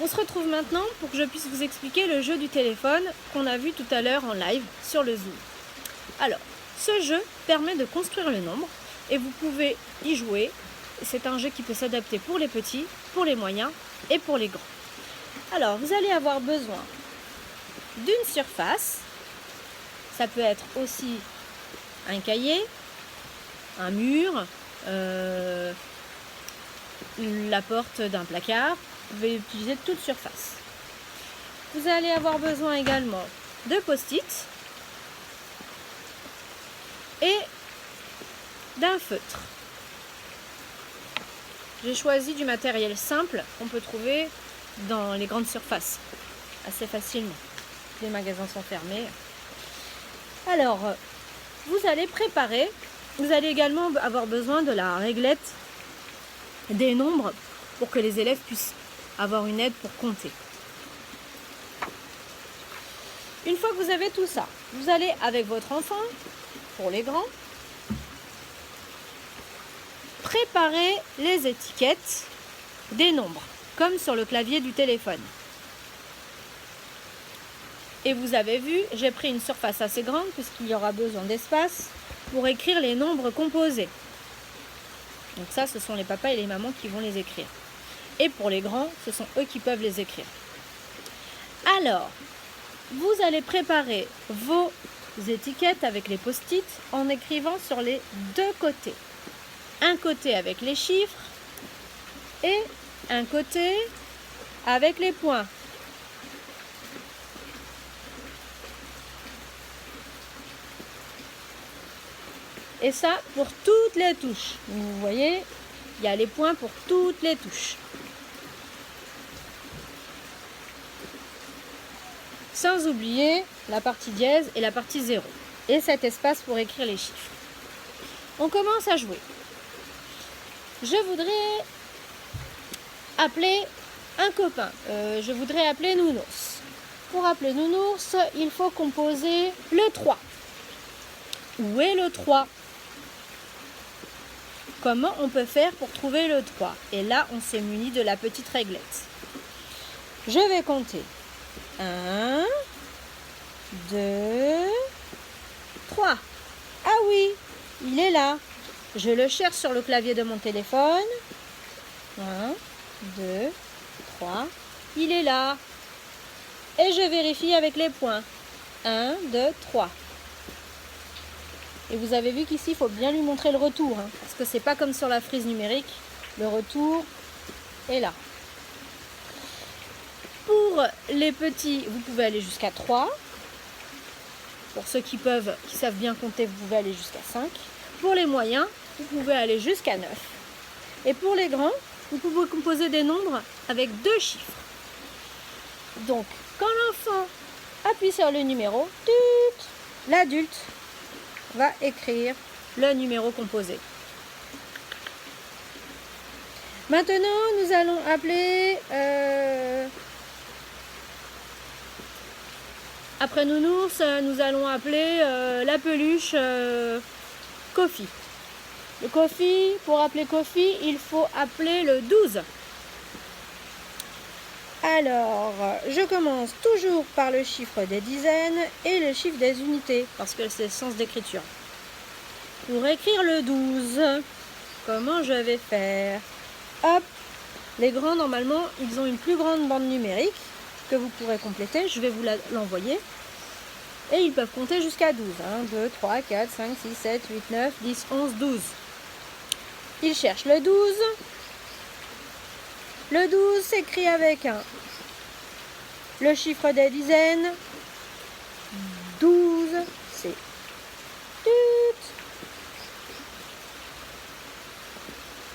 On se retrouve maintenant pour que je puisse vous expliquer le jeu du téléphone qu'on a vu tout à l'heure en live sur le Zoom. Alors, ce jeu permet de construire le nombre et vous pouvez y jouer. C'est un jeu qui peut s'adapter pour les petits, pour les moyens et pour les grands. Alors, vous allez avoir besoin d'une surface. Ça peut être aussi un cahier, un mur, la porte d'un placard. Vous pouvez utiliser toute surface. Vous allez avoir besoin également de post-it et d'un feutre. J'ai choisi du matériel simple qu'on peut trouver dans les grandes surfaces assez facilement. Les magasins sont fermés. Alors, vous allez préparer. Vous allez également avoir besoin de la réglette des nombres pour que les élèves puissent avoir une aide pour compter. Une fois que vous avez tout ça, vous allez avec votre enfant, pour les grands, préparer les étiquettes des nombres, comme sur le clavier du téléphone. Et vous avez vu, j'ai pris une surface assez grande puisqu'il y aura besoin d'espace pour écrire les nombres composés. Donc ça, ce sont les papas et les mamans qui vont les écrire. Et pour les grands, ce sont eux qui peuvent les écrire. Alors, vous allez préparer vos étiquettes avec les post-it en écrivant sur les deux côtés. Un côté avec les chiffres et un côté avec les points. Et ça pour toutes les touches. Vous voyez, il y a les points pour toutes les touches. Sans oublier la partie dièse et la partie 0. Et cet espace pour écrire les chiffres. On commence à jouer. Je voudrais appeler un copain. Je voudrais appeler Nounours. Pour appeler Nounours, il faut composer le 3. Où est le 3 ? Comment on peut faire pour trouver le 3 ? Et là, on s'est muni de la petite réglette. Je vais compter. 1, 2, 3. Ah oui, il est là. Je le cherche sur le clavier de mon téléphone. 1, 2, 3. Il est là. Et je vérifie avec les points. 1, 2, 3. Et vous avez vu qu'ici, il faut bien lui montrer le retour. Parce que c'est pas comme sur la frise numérique. Le retour est là. Pour les petits, vous pouvez aller jusqu'à 3. Pour ceux qui savent bien compter, vous pouvez aller jusqu'à 5. Pour les moyens, vous pouvez aller jusqu'à 9. Et pour les grands, vous pouvez composer des nombres avec 2 chiffres. Donc, quand l'enfant appuie sur le numéro, l'adulte va écrire le numéro composé. Maintenant, nous allons appeler... Après Nounours, nous allons appeler la peluche Kofi. Le Kofi, pour appeler Kofi, il faut appeler le 12. Alors, je commence toujours par le chiffre des dizaines et le chiffre des unités, parce que c'est le sens d'écriture. Pour écrire le 12, comment je vais faire ? Hop, les grands, normalement, ils ont une plus grande bande numérique que vous pourrez compléter. Je vais vous l'envoyer. Et ils peuvent compter jusqu'à 12. 1, 2, 3, 4, 5, 6, 7, 8, 9, 10, 11, 12. Ils cherchent le 12. Le 12 s'écrit avec le chiffre des dizaines. 12, c'est tut.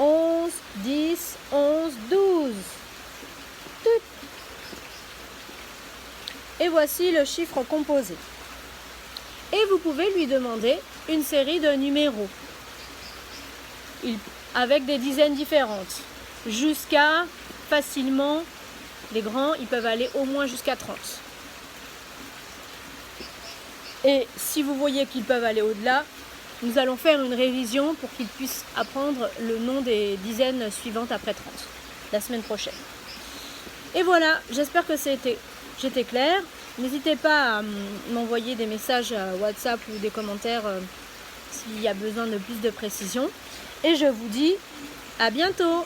11, 10, 11, 12. Tut. Et voici le chiffre composé. Et vous pouvez lui demander une série de numéros avec des dizaines différentes. Jusqu'à facilement, les grands, ils peuvent aller au moins jusqu'à 30. Et si vous voyez qu'ils peuvent aller au-delà, nous allons faire une révision pour qu'ils puissent apprendre le nom des dizaines suivantes après 30, la semaine prochaine. Et voilà, j'espère que j'étais claire. N'hésitez pas à m'envoyer des messages WhatsApp ou des commentaires s'il y a besoin de plus de précision. Et je vous dis à bientôt.